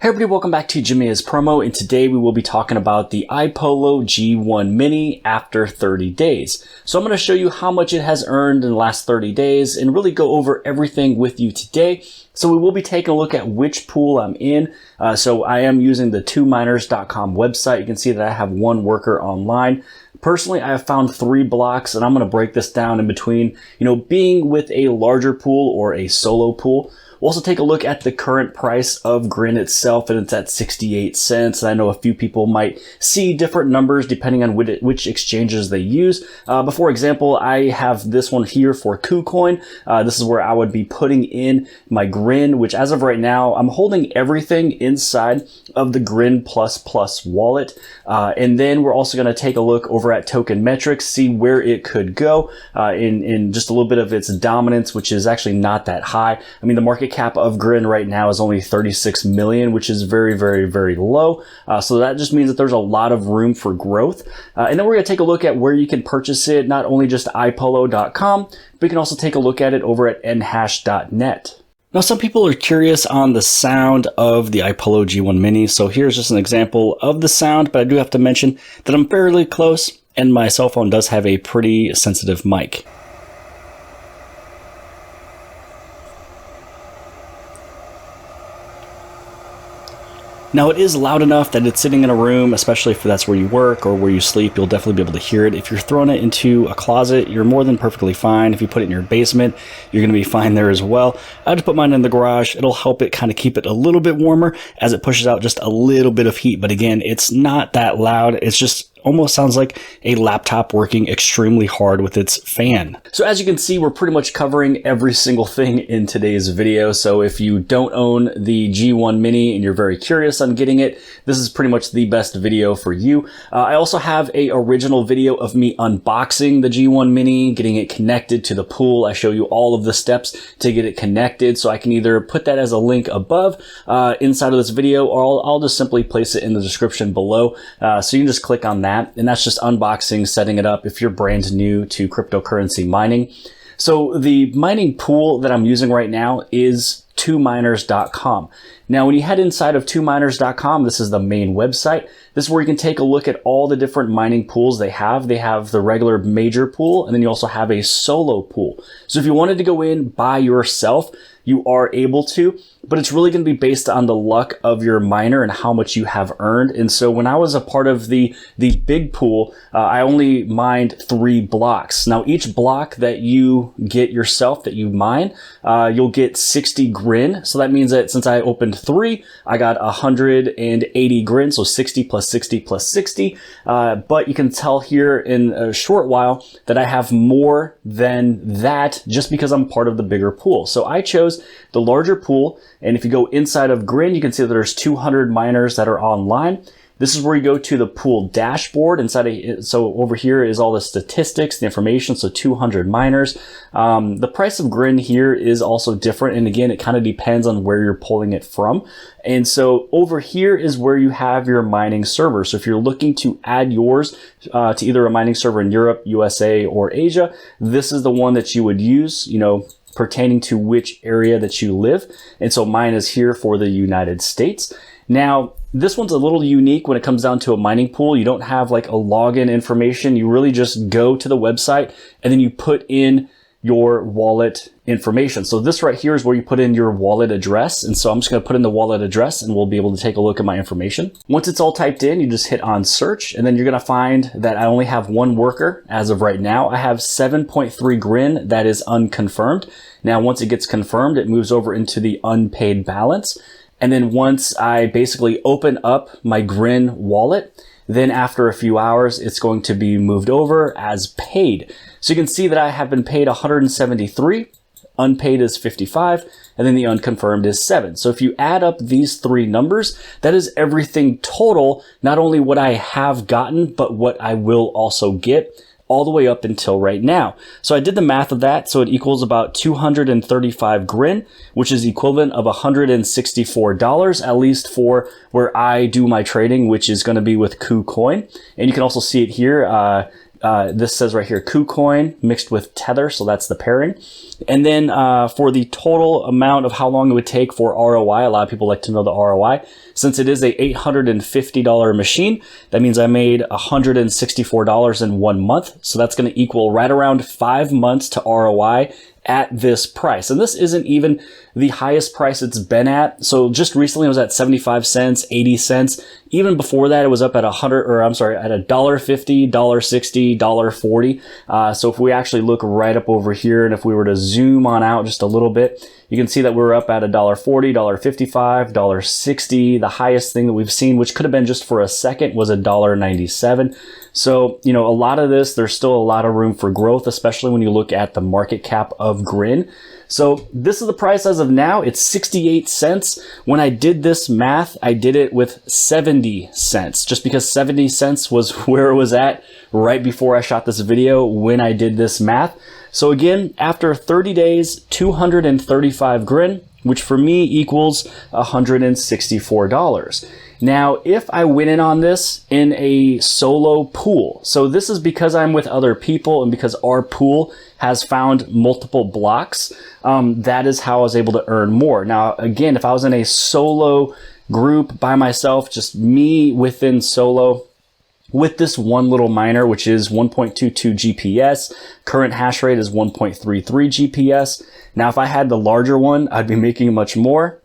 Hey everybody, welcome back to Jimmy's Promo, and today we will be talking about the iPollo G1 Mini after 30 days. So I'm going to show you how much it has earned in the last 30 days and really go over everything with you today. So we will be taking a look at which pool I'm in. So I am using the 2miners.com website. You can see that I have one worker online. Personally, I have found 3 blocks, and I'm going to break this down in between, being with a larger pool or a solo pool. We'll also take a look at the current price of Grin itself, and it's at 68 cents. And I know a few people might see different numbers depending on which exchanges they use. But for example, I have this one here for KuCoin. This is where I would be putting in my Grin, which as of right now, I'm holding everything inside of the Grin++ wallet. And then we're also going to take a look over at Token Metrics, see where it could go in just a little bit of its dominance, which is actually not that high. I mean, the market cap of Grin right now is only 36 million, which is very, very, very low. So that just means that there's a lot of room for growth. And then we're going to take a look at where you can purchase it, not only just iPollo.com, but you can also take a look at it over at nhash.net. Now, some people are curious on the sound of the iPollo G1 Mini. So here's just an example of the sound, but I do have to mention that I'm fairly close and my cell phone does have a pretty sensitive mic. Now it is loud enough that it's sitting in a room, especially if that's where you work or where you sleep, you'll definitely be able to hear it. If you're throwing it into a closet, you're more than perfectly fine. If you put it in your basement, you're going to be fine there as well. I just put mine in the garage. It'll help it kind of keep it a little bit warmer as it pushes out just a little bit of heat. But again, it's not that loud. It's just almost sounds like a laptop working extremely hard with its fan. So as you can see, we're pretty much covering every single thing in today's video. So if you don't own the G1 Mini and you're very curious on getting it, this is pretty much the best video for you. I also have a original video of me unboxing the G1 Mini, getting it connected to the pool. I show you all of the steps to get it connected. So I can either put that as a link above inside of this video, or I'll just simply place it in the description below. So you can just click on that. And that's just unboxing, setting it up if you're brand new to cryptocurrency mining. So the mining pool that I'm using right now is 2miners.com. Now, when you head inside of 2miners.com, this is the main website. This is where you can take a look at all the different mining pools they have. They have the regular major pool, and then you also have a solo pool. So if you wanted to go in by yourself, you are able to, but it's really going to be based on the luck of your miner and how much you have earned. And so when I was a part of the big pool, I only mined 3 blocks. Now, each block that you get yourself, that you mine, you'll get 60 Grin. So that means that since I opened 3, I got 180 Grin, so 60 plus 60 plus 60. But you can tell here in a short while that I have more than that just because I'm part of the bigger pool. So I chose the larger pool, and if you go inside of Grin, you can see that there's 200 miners that are online. This is where you go to the pool dashboard. So over here is all the statistics, the information, so 200 miners. The price of Grin here is also different, and again, it kind of depends on where you're pulling it from. And so over here is where you have your mining server. So if you're looking to add yours to either a mining server in Europe, USA, or Asia, this is the one that you would use, pertaining to which area that you live. And so mine is here for the United States. Now, this one's a little unique when it comes down to a mining pool. You don't have like a login information. You really just go to the website and then you put in your wallet information. So this right here is where you put in your wallet address. And so I'm just going to put in the wallet address and we'll be able to take a look at my information. Once it's all typed in, you just hit on search, and then you're going to find that I only have 1 worker as of right now. I have 7.3 Grin that is unconfirmed. Now, once it gets confirmed, it moves over into the unpaid balance. And then once I basically open up my Grin wallet, then after a few hours, it's going to be moved over as paid. So you can see that I have been paid 173, unpaid is 55, and then the unconfirmed is 7. So if you add up these 3 numbers, that is everything total, not only what I have gotten, but what I will also get, all the way up until right now. So I did the math of that. So it equals about 235 Grin, which is equivalent of $164, at least for where I do my trading, which is going to be with KuCoin. And you can also see it here. This says right here, KuCoin mixed with Tether, so that's the pairing. And then for the total amount of how long it would take for ROI, a lot of people like to know the ROI. since it is a $850 machine, that means I made $164 in 1 month. So that's going to equal right around 5 months to ROI at this price. And this isn't even the highest price it's been at. So just recently it was at 75 cents, 80 cents. Even before that, it was up at at $1.50, $1.60, $1.40. So if we actually look right up over here, and if we were to zoom on out just a little bit, you can see that we're up at $1.40, $1.55, $1.60. The highest thing that we've seen, which could have been just for a second, was $1.97. So, a lot of this, there's still a lot of room for growth, especially when you look at the market cap of Grin. So this is the price as of now. It's 68 cents. When I did this math, I did it with 70 cents, just because 70 cents was where it was at right before I shot this video when I did this math. So again, after 30 days, 235 Grin, which for me equals $164. Now, if I went in on this in a solo pool, so this is because I'm with other people and because our pool has found multiple blocks, that is how I was able to earn more. Now, again, if I was in a solo group by myself, just me within solo, with this one little miner, which is 1.22 GPS, current hash rate is 1.33 GPS. Now, if I had the larger one, I'd be making much more.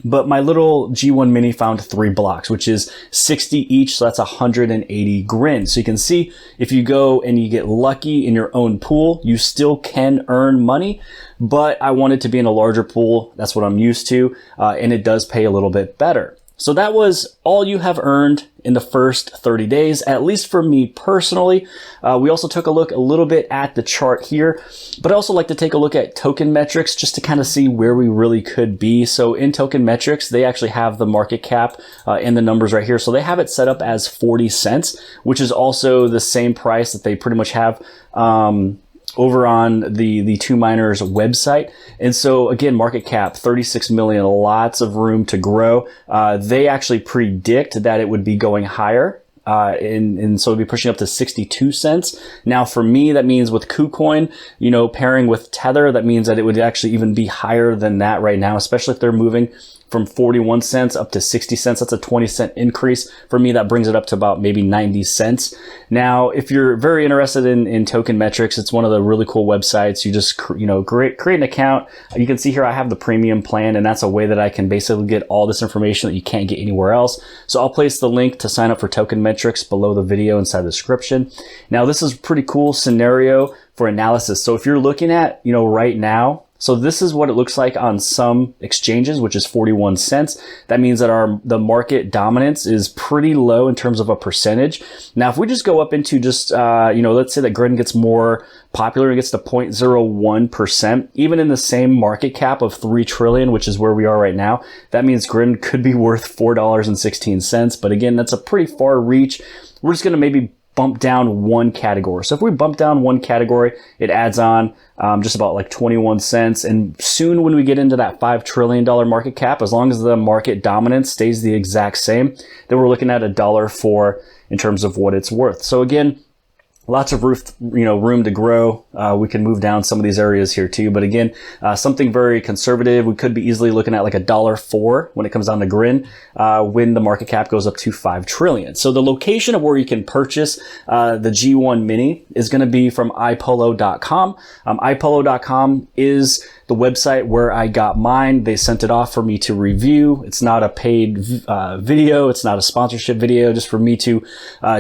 But my little G1 Mini found 3 blocks, which is 60 each, so that's 180 Grin. So you can see if you go and you get lucky in your own pool, you still can earn money. But I wanted to be in a larger pool. That's what I'm used to, and it does pay a little bit better. So that was all you have earned in the first 30 days, at least for me personally. We also took a look a little bit at the chart here, but I also like to take a look at token metrics just to kind of see where we really could be. So in token metrics, they actually have the market cap and the numbers right here. So they have it set up as 40 cents, which is also the same price that they pretty much have over on the Two Miners website. And so again, market cap 36 million, lots of room to grow. They actually predict that it would be going higher. And so it'd be pushing up to 62 cents. Now for me, that means with KuCoin, pairing with Tether, that means that it would actually even be higher than that right now, especially if they're moving from 41 cents up to 60 cents. That's a 20-cent increase. For me, that brings it up to about maybe 90 cents. Now, if you're very interested in token metrics, it's one of the really cool websites. You just, create an account. You can see here, I have the premium plan, and that's a way that I can basically get all this information that you can't get anywhere else. So I'll place the link to sign up for token metrics below the video inside the description. Now, this is a pretty cool scenario for analysis. So if you're looking at, right now, so this is what it looks like on some exchanges, which is 41 cents. That means that the market dominance is pretty low in terms of a percentage. Now, if we just go up into just, let's say that Grin gets more popular and gets to 0.01%, even in the same market cap of 3 trillion, which is where we are right now, that means Grin could be worth $4.16. But again, that's a pretty far reach. We're just going to maybe bump down one category. So if we bump down one category, it adds on just about like 21 cents. And soon when we get into that $5 trillion market cap, as long as the market dominance stays the exact same, then we're looking at $1.04 in terms of what it's worth. So again, lots of room to grow. We can move down some of these areas here too. But again, something very conservative. We could be easily looking at like $1.04 when it comes down to Grin, when the market cap goes up to 5 trillion. So the location of where you can purchase the G1 Mini is going to be from iPollo.com. iPollo.com is the website where I got mine. They sent it off for me to review. It's not a paid video. It's not a sponsorship video, just for me to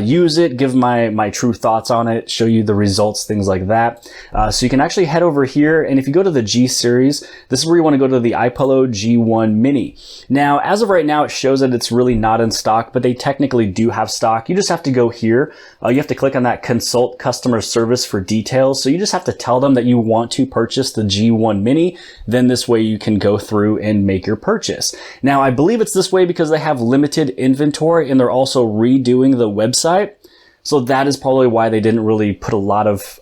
use it, give my true thoughts on it, show you the results, things like that. So you can actually head over here, and if you go to the G series, this is where you want to go to the iPollo G1 Mini. Now, as of right now, it shows that it's really not in stock, but they technically do have stock. You just have to go here. You have to click on that consult customer service for details. So you just have to tell them that you want to purchase the G1 Mini. Then this way you can go through and make your purchase. Now, I believe it's this way because they have limited inventory and they're also redoing the website. So that is probably why they didn't really put a lot of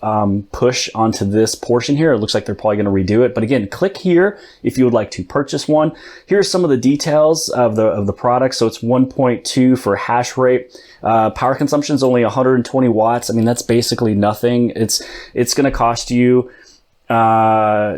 push onto this portion here. It looks like they're probably going to redo it. But again, click here if you would like to purchase one. Here's some of the details of the product. So it's 1.2 for hash rate. Power consumption is only 120 watts. I mean, that's basically nothing. It's going to cost you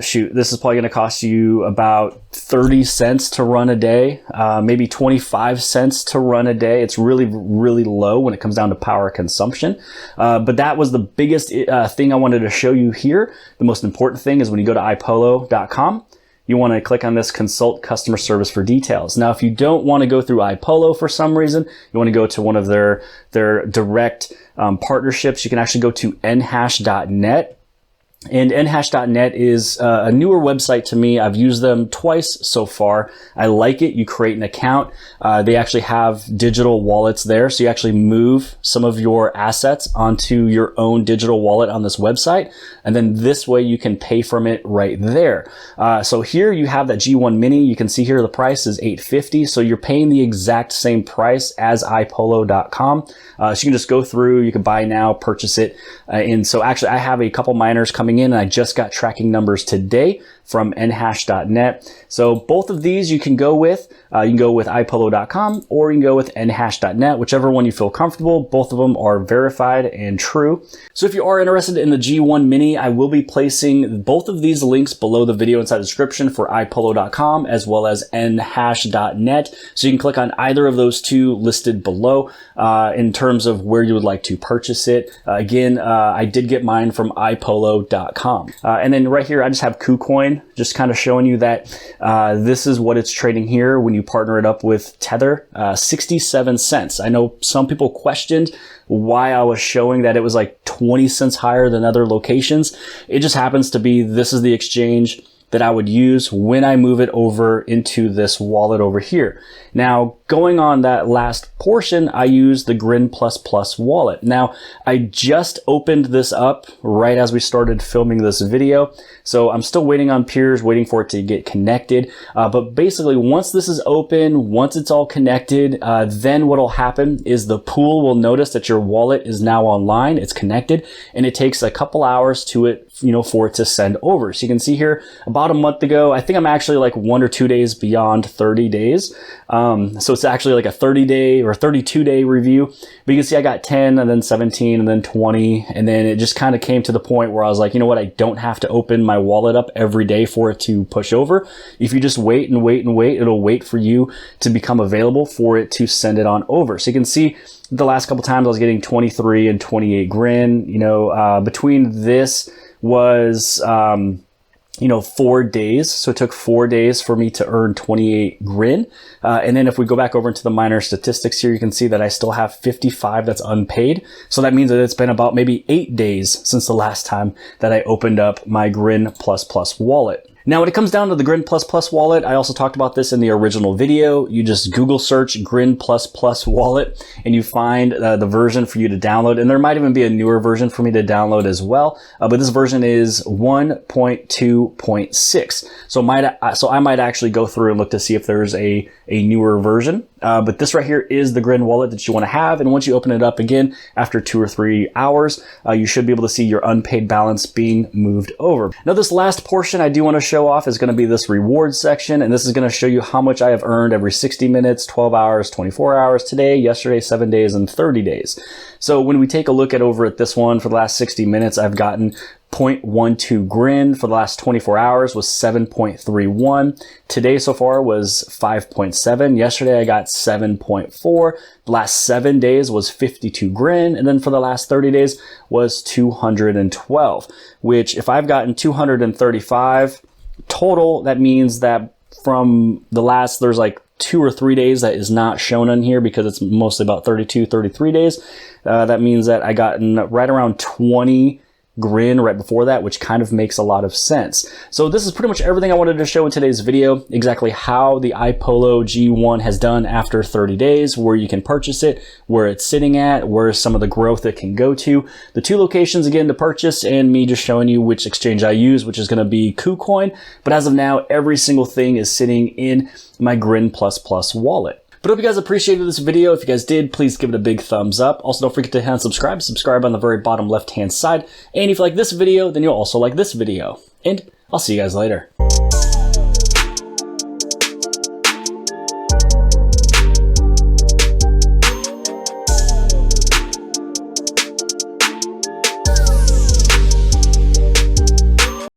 shoot, this is probably going to cost you about 30 cents to run a day, maybe 25 cents to run a day. It's really, really low when it comes down to power consumption. But that was the biggest thing I wanted to show you here. The most important thing is when you go to iPollo.com, you want to click on this consult customer service for details. Now, if you don't want to go through iPollo for some reason, you want to go to one of their direct partnerships, you can actually go to nhash.net. And nhash.net is a newer website to me. I've used them twice so far. I like it. You create an account. They actually have digital wallets there. So you actually move some of your assets onto your own digital wallet on this website. And then this way you can pay from it right there. So here you have that G1 Mini. You can see here the price is $850. So you're paying the exact same price as iPollo.com. So you can just go through, you can buy now, purchase it. And so actually I have a couple miners coming in, and I just got tracking numbers today from nhash.net. So both of these you can go with. You can go with iPollo.com or you can go with nhash.net, whichever one you feel comfortable. Both of them are verified and true. So if you are interested in the G1 Mini, I will be placing both of these links below the video inside the description for iPollo.com as well as nhash.net. So you can click on either of those two listed below in terms of where you would like to purchase it. Again, I did get mine from iPollo.com. And then right here, I just have KuCoin, just kind of showing you that this is what it's trading here when you partner it up with Tether, 67 cents. I know some people questioned why I was showing that it was like 20 cents higher than other locations. It just happens to be this is the exchange that I would use when I move it over into this wallet over here. Now, going on that last portion, I use the Grin++ wallet. Now, I just opened this up right as we started filming this video. So I'm still waiting on peers, waiting for it to get connected. But basically, once this is open, once it's all connected, then what'll happen is the pool will notice that your wallet is now online, it's connected, and it takes a couple hours to it, for it to send over. So you can see here, about a month ago, I think I'm actually like 1 or 2 days beyond 30 days. So it's actually like a 30-day or 32-day review. But you can see I got 10 and then 17 and then 20. And then it just kind of came to the point where I was like, you know what? I don't have to open my wallet up every day for it to push over. If you just wait and wait and wait, it'll wait for you to become available for it to send it on over. So you can see the last couple times I was getting 23 and 28 Grin. Between this was 4 days. So it took 4 days for me to earn 28 Grin. And then if we go back over into the miner statistics here, you can see that I still have 55 that's unpaid. So that means that it's been about maybe 8 days since the last time that I opened up my Grin++ wallet. Now, when it comes down to the Grin++ wallet, I also talked about this in the original video. You just Google search Grin++ wallet and you find the version for you to download. And there might even be a newer version for me to download as well. But this version is 1.2.6. So I might actually go through and look to see if there's a newer version. But this right here is the Grin wallet that you want to have. And once you open it up again, after 2 or 3 hours, you should be able to see your unpaid balance being moved over. Now, this last portion I do want to show off is going to be this reward section. And this is going to show you how much I have earned every 60 minutes, 12 hours, 24 hours, today, yesterday, 7 days, and 30 days. So when we take a look over at this one for the last 60 minutes, I've gotten 0.12 Grin. For the last 24 hours was 7.31. Today so far was 5.7. Yesterday I got 7.4. The last 7 days was 52 Grin. And then for the last 30 days was 212, which if I've gotten 235 total, that means that from the last, there's like 2 or 3 days that is not shown on here because it's mostly about 32, 33 days. That means that I gotten right around 20 Grin right before that, which kind of makes a lot of sense. So this is pretty much everything I wanted to show in today's video, exactly how the iPollo G1 has done after 30 days, where you can purchase it, where it's sitting at, where some of the growth it can go to, the 2 locations again to purchase, and me just showing you which exchange I use, which is going to be KuCoin. But as of now, every single thing is sitting in my Grin++ wallet. But I hope you guys appreciated this video. If you guys did, please give it a big thumbs up. Also, don't forget to hit subscribe. Subscribe on the very bottom left-hand side. And if you like this video, then you'll also like this video. And I'll see you guys later.